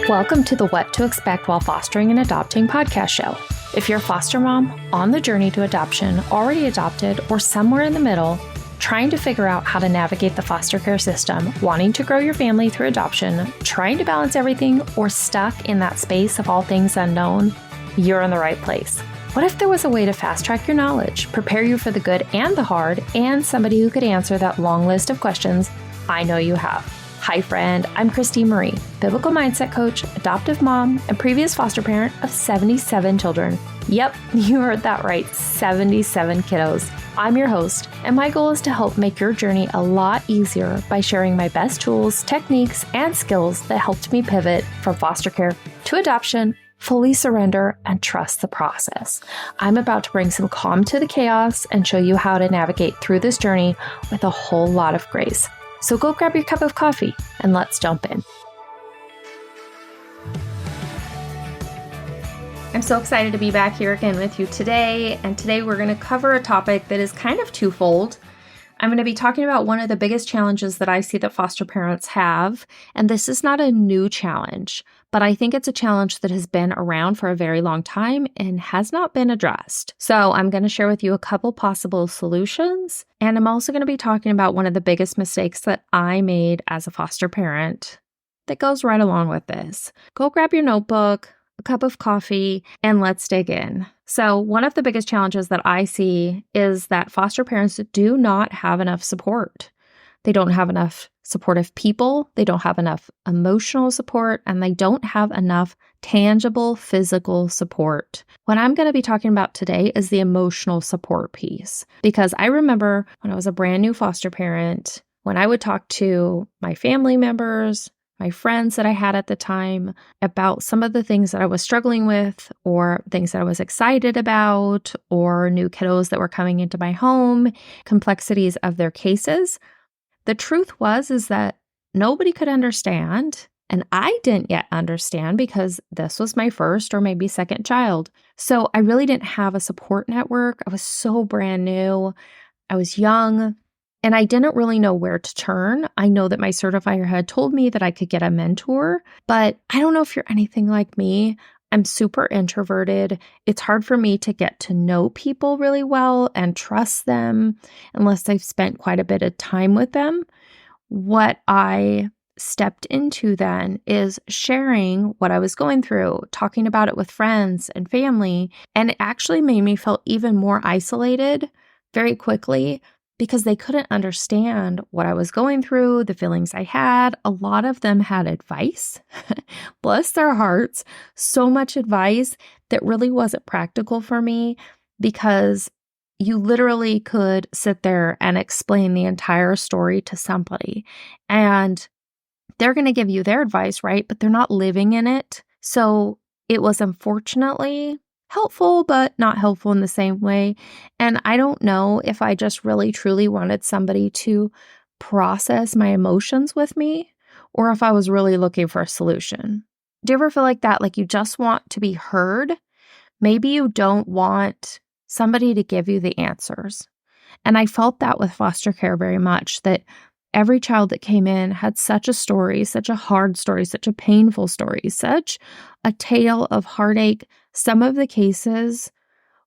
Welcome to the What to Expect While Fostering and Adopting podcast show. If you're a foster mom on the journey to adoption, already adopted, or somewhere in the middle, trying to figure out how to navigate the foster care system, wanting to grow your family through adoption, trying to balance everything, or stuck in that space of all things unknown, you're in the right place. What if there was a way to fast track your knowledge, prepare you for the good and the hard, and somebody who could answer that long list of questions I know you have? Hi friend, I'm Christine Marie, biblical mindset coach, adoptive mom, and previous foster parent of 77 children. Yep, you heard that right, 77 kiddos. I'm your host, and my goal is to help make your journey a lot easier by sharing my best tools, techniques, and skills that helped me pivot from foster care to adoption, fully surrender, and trust the process. I'm about to bring some calm to the chaos and show you how to navigate through this journey with a whole lot of grace. So go grab your cup of coffee and let's jump in. I'm so excited to be back here again with you today. And today we're going to cover a topic that is kind of twofold. I'm going to be talking about one of the biggest challenges that I see that foster parents have. And this is not a new challenge, but I think it's a challenge that has been around for a very long time and has not been addressed. So I'm going to share with you a couple possible solutions. And I'm also going to be talking about one of the biggest mistakes that I made as a foster parent that goes right along with this. Go grab your notebook, a cup of coffee, and let's dig in. So one of the biggest challenges that I see is that foster parents do not have enough support. They don't have enough supportive people, they don't have enough emotional support, and they don't have enough tangible physical support. What I'm going to be talking about today is the emotional support piece, because I remember when I was a brand new foster parent, when I would talk to my family members, my friends that I had at the time about some of the things that I was struggling with or things that I was excited about or new kiddos that were coming into my home, complexities of their cases. The truth is that nobody could understand, and I didn't yet understand because this was my first or maybe second child. So I really didn't have a support network. I was so brand new. I was young. And I didn't really know where to turn. I know that my certifier had told me that I could get a mentor, but I don't know if you're anything like me. I'm super introverted. It's hard for me to get to know people really well and trust them unless I've spent quite a bit of time with them. What I stepped into then is sharing what I was going through, talking about it with friends and family, and it actually made me feel even more isolated very quickly, because they couldn't understand what I was going through, the feelings I had. A lot of them had advice, bless their hearts, so much advice that really wasn't practical for me, because you literally could sit there and explain the entire story to somebody and they're going to give you their advice, right? But they're not living in it. So it was unfortunately helpful, but not helpful in the same way. And I don't know if I just really truly wanted somebody to process my emotions with me, or if I was really looking for a solution. Do you ever feel like that? Like you just want to be heard? Maybe you don't want somebody to give you the answers. And I felt that with foster care very much, that every child that came in had such a story, such a hard story, such a painful story, such a tale of heartache. Some of the cases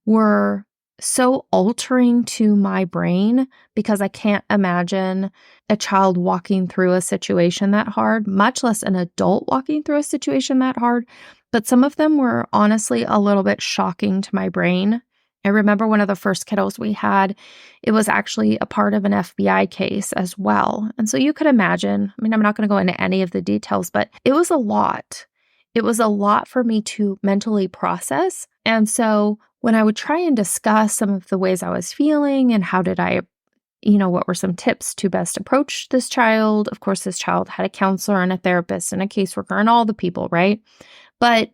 were so altering to my brain because I can't imagine a child walking through a situation that hard, much less an adult walking through a situation that hard. But some of them were honestly a little bit shocking to my brain. I remember one of the first kiddos we had, it was actually a part of an FBI case as well. And so you could imagine, I'm not going to go into any of the details, but it was a lot. It was a lot for me to mentally process. And so when I would try and discuss some of the ways I was feeling and how did I, what were some tips to best approach this child? Of course, this child had a counselor and a therapist and a caseworker and all the people, right? But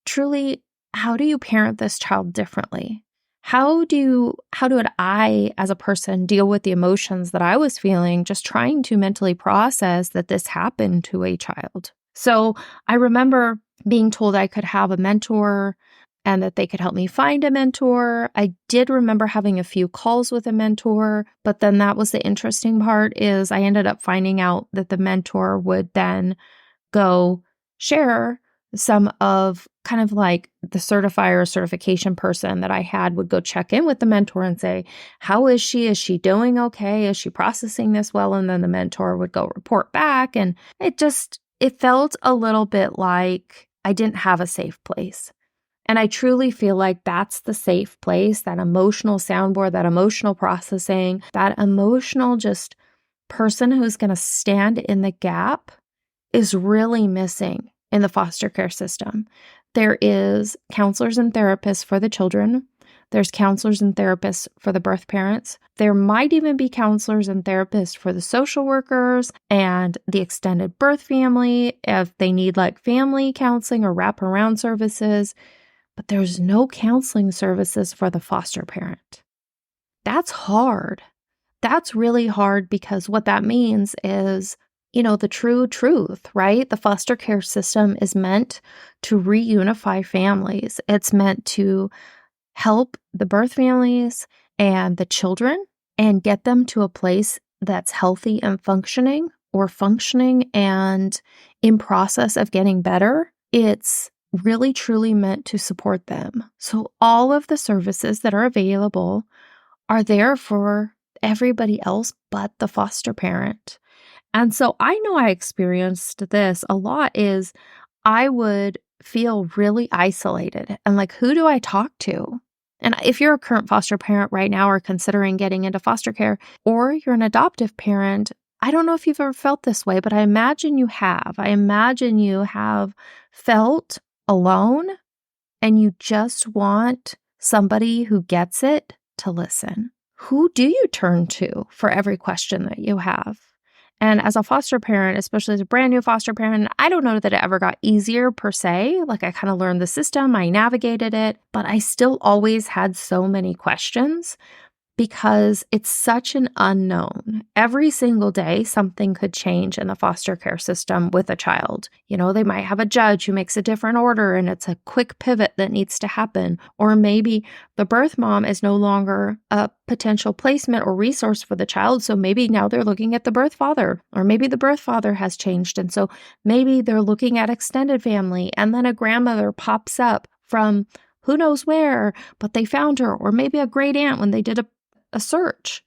truly, how do you parent this child differently? How did I, as a person, deal with the emotions that I was feeling, just trying to mentally process that this happened to a child? So I remember being told I could have a mentor and that they could help me find a mentor. I did remember having a few calls with a mentor, but then that was the interesting part is I ended up finding out that the mentor would then go share some of kind of like the certifier or certification person that I had would go check in with the mentor and say, how is she? Is she doing okay? Is she processing this well? And then the mentor would go report back. And it felt a little bit like I didn't have a safe place. And I truly feel like that's the safe place, that emotional soundboard, that emotional processing, that emotional just person who's going to stand in the gap is really missing in the foster care system. There is counselors and therapists for the children. There's counselors and therapists for the birth parents. There might even be counselors and therapists for the social workers and the extended birth family if they need like family counseling or wraparound services. But there's no counseling services for the foster parent. That's hard. That's really hard because what that means is, the true truth, right? The foster care system is meant to reunify families. It's meant to help the birth families and the children and get them to a place that's healthy and functioning, or functioning and in process of getting better. It's really truly meant to support them. So all of the services that are available are there for everybody else but the foster parent. And so I know I experienced this a lot is I would feel really isolated and like, who do I talk to? And if you're a current foster parent right now or considering getting into foster care, or you're an adoptive parent, I don't know if you've ever felt this way, but I imagine you have. I imagine you have felt alone and you just want somebody who gets it to listen. Who do you turn to for every question that you have? And as a foster parent, especially as a brand new foster parent, I don't know that it ever got easier per se. Like I kind of learned the system, I navigated it, but I still always had so many questions because it's such an unknown. Every single day, something could change in the foster care system with a child. They might have a judge who makes a different order and it's a quick pivot that needs to happen. Or maybe the birth mom is no longer a potential placement or resource for the child. So maybe now they're looking at the birth father, or maybe the birth father has changed. And so maybe they're looking at extended family, and then a grandmother pops up from who knows where, but they found her, or maybe a great aunt when they did a search.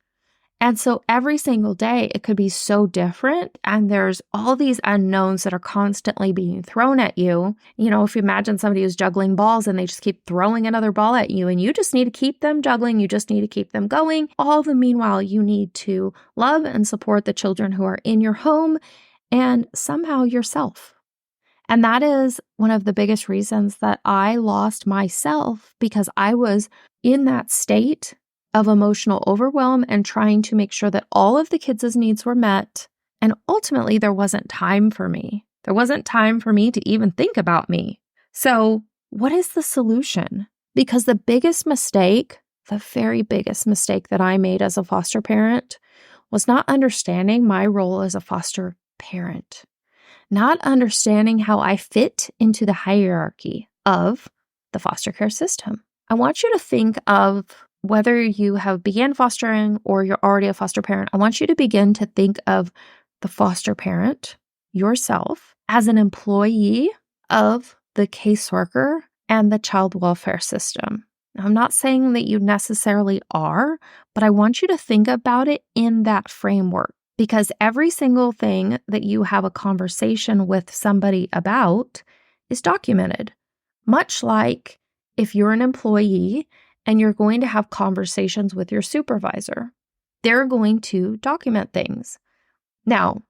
And so every single day it could be so different. And there's all these unknowns that are constantly being thrown at you. If you imagine somebody who's juggling balls and they just keep throwing another ball at you and you just need to keep them juggling. You just need to keep them going. All the meanwhile, you need to love and support the children who are in your home and somehow yourself. And that is one of the biggest reasons that I lost myself, because I was in that state of emotional overwhelm and trying to make sure that all of the kids' needs were met. And ultimately, there wasn't time for me. There wasn't time for me to even think about me. So what is the solution? Because the biggest mistake, the very biggest mistake that I made as a foster parent was not understanding my role as a foster parent, not understanding how I fit into the hierarchy of the foster care system. I want you to think of whether you have began fostering or you're already a foster parent. I want you to begin to think of the foster parent, yourself, as an employee of the caseworker and the child welfare system. Now, I'm not saying that you necessarily are, but I want you to think about it in that framework, because every single thing that you have a conversation with somebody about is documented. Much like if you're an employee and you're going to have conversations with your supervisor, they're going to document things. Now,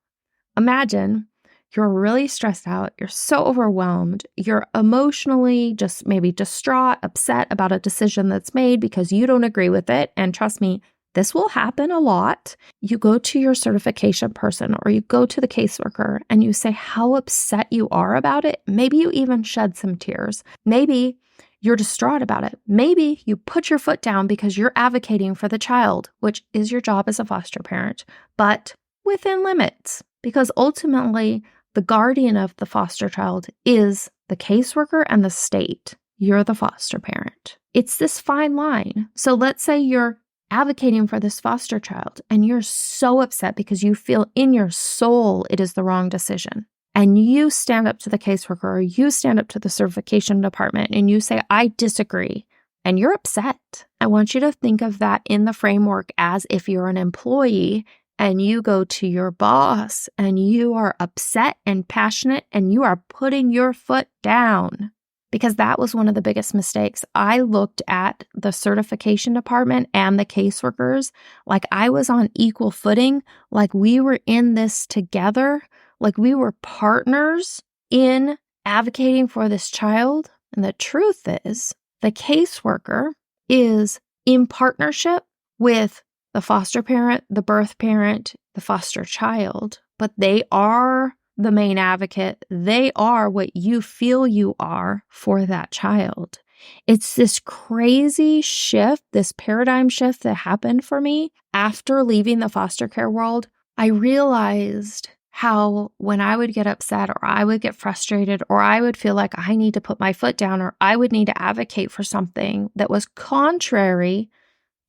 imagine you're really stressed out, you're so overwhelmed, you're emotionally just maybe distraught, upset about a decision that's made because you don't agree with it. And trust me, this will happen a lot. You go to your certification person or you go to the caseworker and you say how upset you are about it. Maybe you even shed some tears. Maybe you're distraught about it. Maybe you put your foot down because you're advocating for the child, which is your job as a foster parent, but within limits, because ultimately the guardian of the foster child is the caseworker and the state. You're the foster parent. It's this fine line. So let's say you're advocating for this foster child and you're so upset because you feel in your soul it is the wrong decision. and you stand up to the caseworker or you stand up to the certification department and you say, I disagree, and you're upset, I want you to think of that in the framework as if you're an employee and you go to your boss and you are upset and passionate and you are putting your foot down. Because that was one of the biggest mistakes. I looked at the certification department and the caseworkers like I was on equal footing, like we were in this together, like we were partners in advocating for this child. And the truth is, the caseworker is in partnership with the foster parent, the birth parent, the foster child, but they are the main advocate. They are what you feel you are for that child. It's this crazy shift, this paradigm shift that happened for me after leaving the foster care world. I realized how when I would get upset or I would get frustrated or I would feel like I need to put my foot down or I would need to advocate for something that was contrary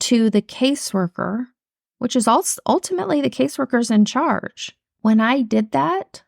to the caseworker, which is also ultimately the caseworker's in charge. When I did that,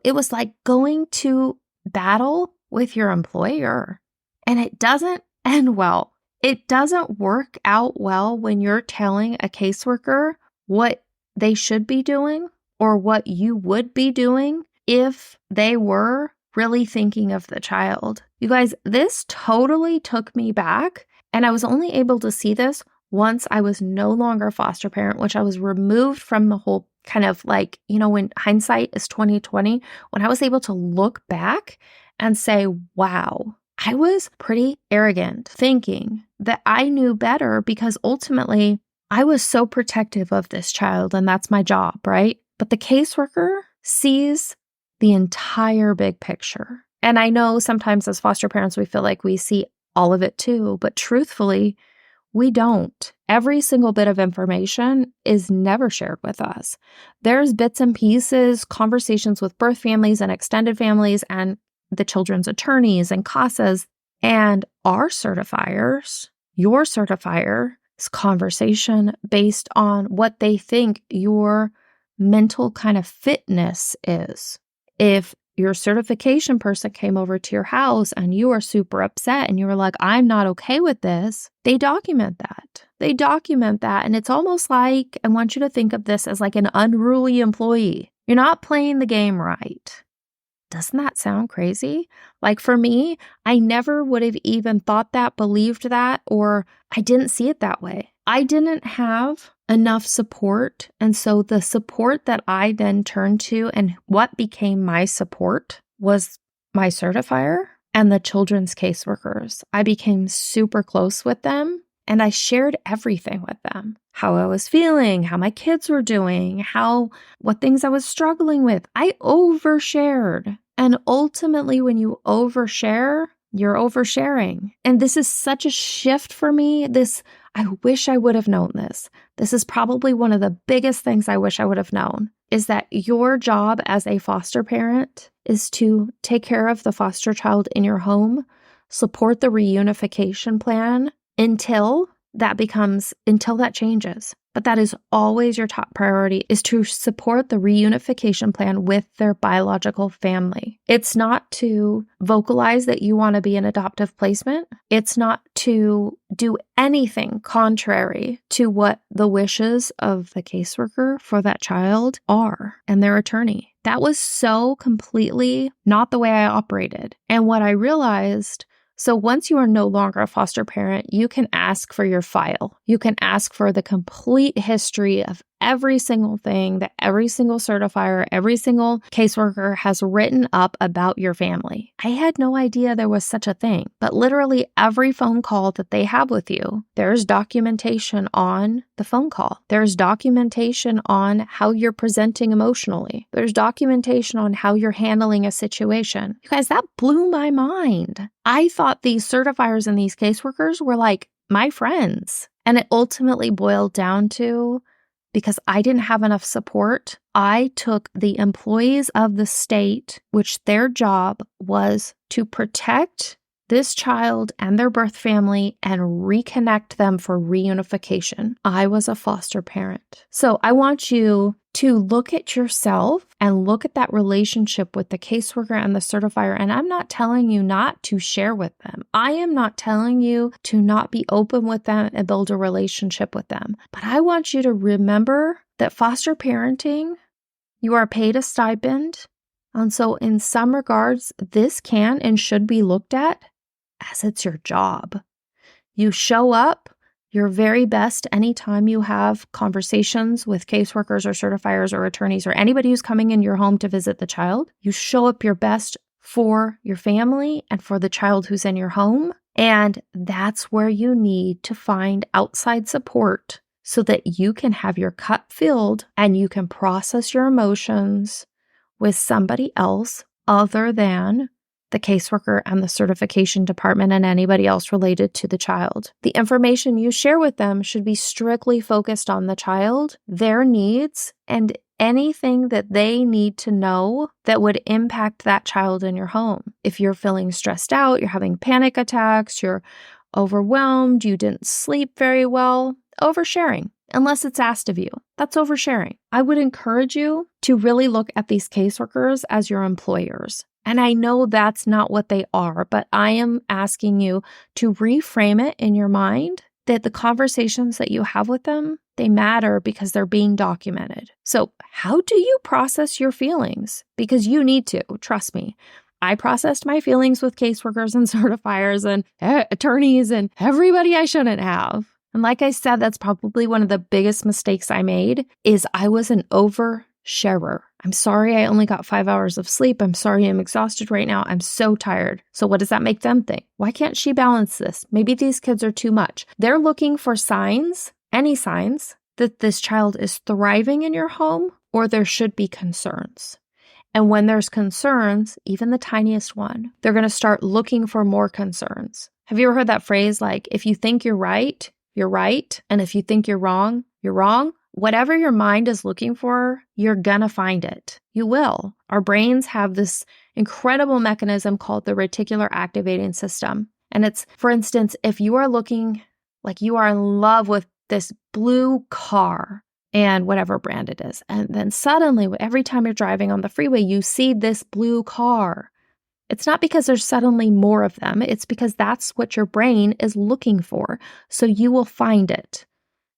it was like going to battle with your employer, and it doesn't end well. It doesn't work out well when you're telling a caseworker what they should be doing or what you would be doing if they were really thinking of the child. You guys, this totally took me back, and I was only able to see this once I was no longer a foster parent, which I was removed from the whole kind of like, when hindsight is 2020, when I was able to look back and say, wow, I was pretty arrogant thinking that I knew better because ultimately I was so protective of this child and that's my job, right? But the caseworker sees the entire big picture. And I know sometimes as foster parents, we feel like we see all of it too, but truthfully, we don't. Every single bit of information is never shared with us. There's bits and pieces, conversations with birth families and extended families and the children's attorneys and CASAs and our certifiers, your certifier's conversation based on what they think your mental kind of fitness is. If your certification person came over to your house and you are super upset and you were like, I'm not okay with this, they document that. They document that. And it's almost like, I want you to think of this as like an unruly employee. You're not playing the game right. Doesn't that sound crazy? Like for me, I never would have even thought that, believed that, or I didn't see it that way. I didn't have enough support. And so the support that I then turned to and what became my support was my certifier and the children's caseworkers. I became super close with them and I shared everything with them. How I was feeling, how my kids were doing, what things I was struggling with. I overshared. And ultimately, when you overshare, you're oversharing. And this is such a shift for me. I wish I would have known this. This is probably one of the biggest things I wish I would have known, is that your job as a foster parent is to take care of the foster child in your home, support the reunification plan until that changes. But that is always your top priority, is to support the reunification plan with their biological family. It's not to vocalize that you want to be an adoptive placement. It's not to do anything contrary to what the wishes of the caseworker for that child are and their attorney. That was so completely not the way I operated. And what I realized, so once you are no longer a foster parent, you can ask for your file. You can ask for the complete history of every single thing that every single certifier, every single caseworker has written up about your family. I had no idea there was such a thing, but literally every phone call that they have with you, there's documentation on the phone call. There's documentation on how you're presenting emotionally. There's documentation on how you're handling a situation. You guys, that blew my mind. I thought these certifiers and these caseworkers were like my friends. And it ultimately boiled down to, because I didn't have enough support, I took the employees of the state, which their job was to protect this child and their birth family and reconnect them for reunification. I was a foster parent. So I want you to look at yourself and look at that relationship with the caseworker and the certifier. And I'm not telling you not to share with them. I am not telling you to not be open with them and build a relationship with them. But I want you to remember that foster parenting, you are paid a stipend. And so in some regards, this can and should be looked at as it's your job. You show up your very best anytime you have conversations with caseworkers or certifiers or attorneys or anybody who's coming in your home to visit the child. You show up your best for your family and for the child who's in your home. And that's where you need to find outside support so that you can have your cup filled and you can process your emotions with somebody else other than the caseworker and the certification department and anybody else related to the child. The information you share with them should be strictly focused on the child, their needs, and anything that they need to know that would impact that child in your home. If you're feeling stressed out, you're having panic attacks, you're overwhelmed, you didn't sleep very well, oversharing. Unless it's asked of you. That's oversharing. I would encourage you to really look at these caseworkers as your employers. And I know that's not what they are, but I am asking you to reframe it in your mind that the conversations that you have with them, they matter because they're being documented. So how do you process your feelings? Because you need to, trust me. I processed my feelings with caseworkers and certifiers and attorneys and everybody I shouldn't have. And like I said, that's probably one of the biggest mistakes I made is I was an oversharer. I'm sorry I only got 5 hours of sleep. I'm sorry I'm exhausted right now. I'm so tired. So what does that make them think? Why can't she balance this? Maybe these kids are too much. They're looking for signs, any signs, that this child is thriving in your home or there should be concerns. And when there's concerns, even the tiniest one, they're going to start looking for more concerns. Have you ever heard that phrase like, if you think you're right, you're right. And if you think you're wrong, you're wrong. Whatever your mind is looking for, you're gonna find it. You will. Our brains have this incredible mechanism called the reticular activating system. And it's, for instance, if you are looking like you are in love with this blue car and whatever brand it is, and then suddenly every time you're driving on the freeway, you see this blue car. It's not because there's suddenly more of them. It's because that's what your brain is looking for. So you will find it.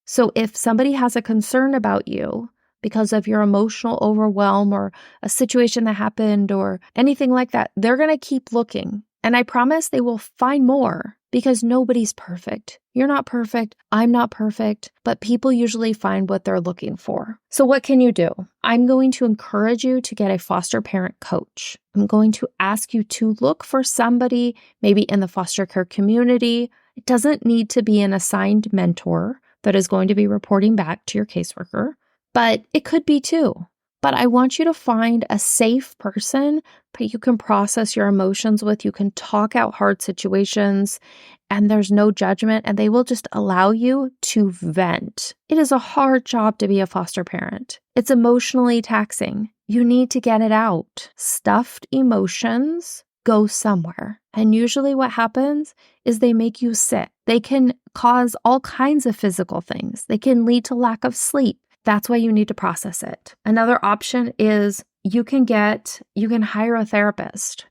So if somebody has a concern about you because of your emotional overwhelm or a situation that happened or anything like that, they're going to keep looking. And I promise they will find more because nobody's perfect. You're not perfect. I'm not perfect. But people usually find what they're looking for. So what can you do? I'm going to encourage you to get a foster parent coach. I'm going to ask you to look for somebody maybe in the foster care community. It doesn't need to be an assigned mentor that is going to be reporting back to your caseworker, but it could be too. But I want you to find a safe person that you can process your emotions with. You can talk out hard situations and there's no judgment and they will just allow you to vent. It is a hard job to be a foster parent. It's emotionally taxing. You need to get it out. Stuffed emotions go somewhere. And usually what happens is they make you sick. They can cause all kinds of physical things. They can lead to lack of sleep. That's why you need to process it. Another option is you can hire a therapist.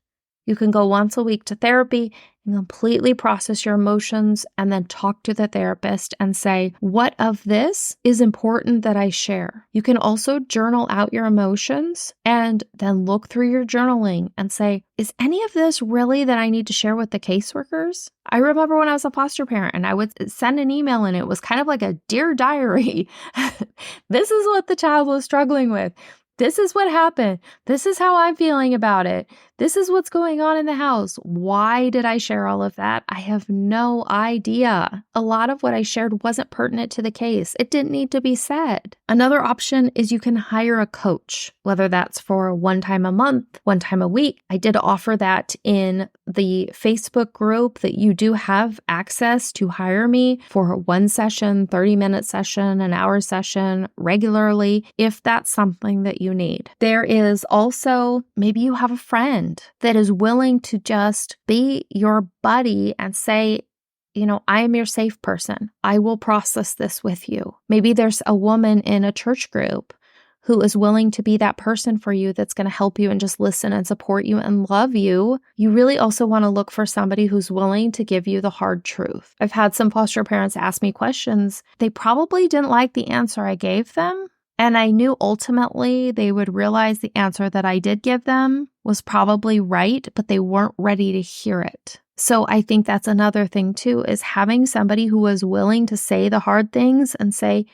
You can go once a week to therapy and completely process your emotions and then talk to the therapist and say, what of this is important that I share? You can also journal out your emotions and then look through your journaling and say, is any of this really that I need to share with the caseworkers? I remember when I was a foster parent and I would send an email and it was kind of like a dear diary. This is what the child was struggling with. This is what happened. This is how I'm feeling about it. This is what's going on in the house. Why did I share all of that? I have no idea. A lot of what I shared wasn't pertinent to the case. It didn't need to be said. Another option is you can hire a coach, whether that's for one time a month, one time a week. I did offer that in the Facebook group that you do have access to hire me for one session, 30-minute session, an hour session regularly, if that's something that you need. There is also, maybe you have a friend that is willing to just be your buddy and say, I am your safe person. I will process this with you. Maybe there's a woman in a church group who is willing to be that person for you that's going to help you and just listen and support you and love you, you really also want to look for somebody who's willing to give you the hard truth. I've had some foster parents ask me questions. They probably didn't like the answer I gave them. And I knew ultimately they would realize the answer that I did give them was probably right, but they weren't ready to hear it. So I think that's another thing too, is having somebody who was willing to say the hard things and say,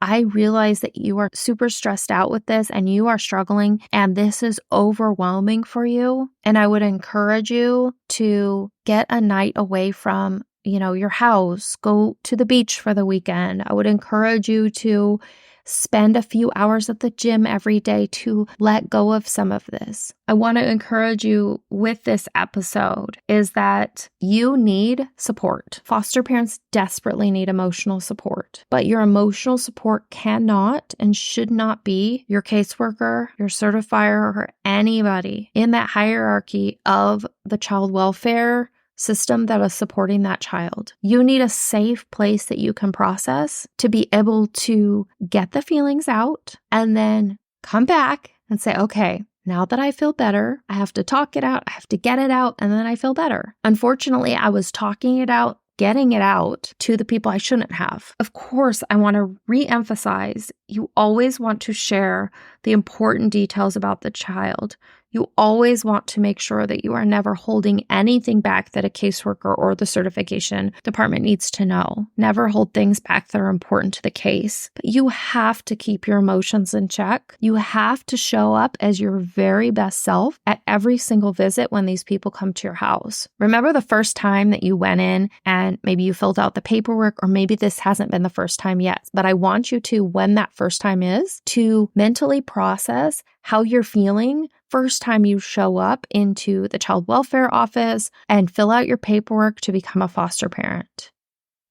I realize that you are super stressed out with this and you are struggling and this is overwhelming for you. And I would encourage you to get a night away from, your house, go to the beach for the weekend. I would encourage you to spend a few hours at the gym every day to let go of some of this. I want to encourage you with this episode is that you need support. Foster parents desperately need emotional support, but your emotional support cannot and should not be your caseworker, your certifier, or anybody in that hierarchy of the child welfare system that is supporting that child. You need a safe place that you can process to be able to get the feelings out and then come back and say, okay, now that I feel better, I have to talk it out, I have to get it out, and then I feel better. Unfortunately, I was talking it out, getting it out to the people I shouldn't have. Of course, I want to re-emphasize, you always want to share the important details about the child. You always want to make sure that you are never holding anything back that a caseworker or the certification department needs to know. Never hold things back that are important to the case. But you have to keep your emotions in check. You have to show up as your very best self at every single visit when these people come to your house. Remember the first time that you went in and maybe you filled out the paperwork, or maybe this hasn't been the first time yet, but I want you to, when that first time is, to mentally process how you're feeling first time you show up into the child welfare office and fill out your paperwork to become a foster parent.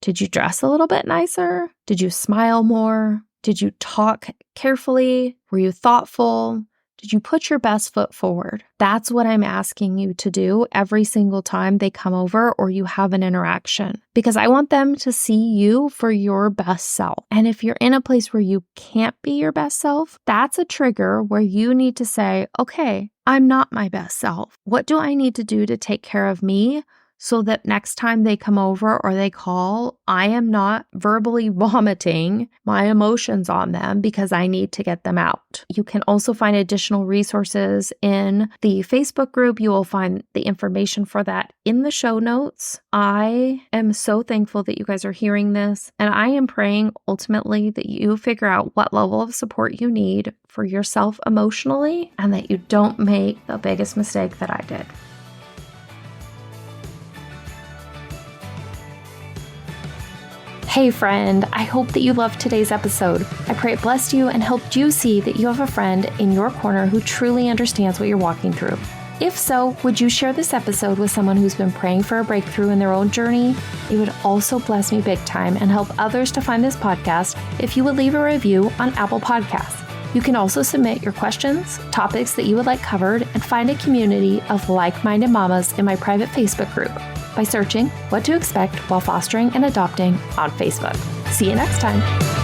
Did you dress a little bit nicer? Did you smile more? Did you talk carefully? Were you thoughtful? Did you put your best foot forward? That's what I'm asking you to do every single time they come over or you have an interaction, because I want them to see you for your best self. And if you're in a place where you can't be your best self, that's a trigger where you need to say, okay, I'm not my best self. What do I need to do to take care of me so that next time they come over or they call, I am not verbally vomiting my emotions on them because I need to get them out. You can also find additional resources in the Facebook group. You will find the information for that in the show notes. I am so thankful that you guys are hearing this, and I am praying ultimately that you figure out what level of support you need for yourself emotionally and that you don't make the biggest mistake that I did. Hey friend, I hope that you loved today's episode. I pray it blessed you and helped you see that you have a friend in your corner who truly understands what you're walking through. If so, would you share this episode with someone who's been praying for a breakthrough in their own journey? It would also bless me big time and help others to find this podcast if you would leave a review on Apple Podcasts. You can also submit your questions, topics that you would like covered, and find a community of like-minded mamas in my private Facebook group by searching What to Expect While Fostering and Adopting on Facebook. See you next time.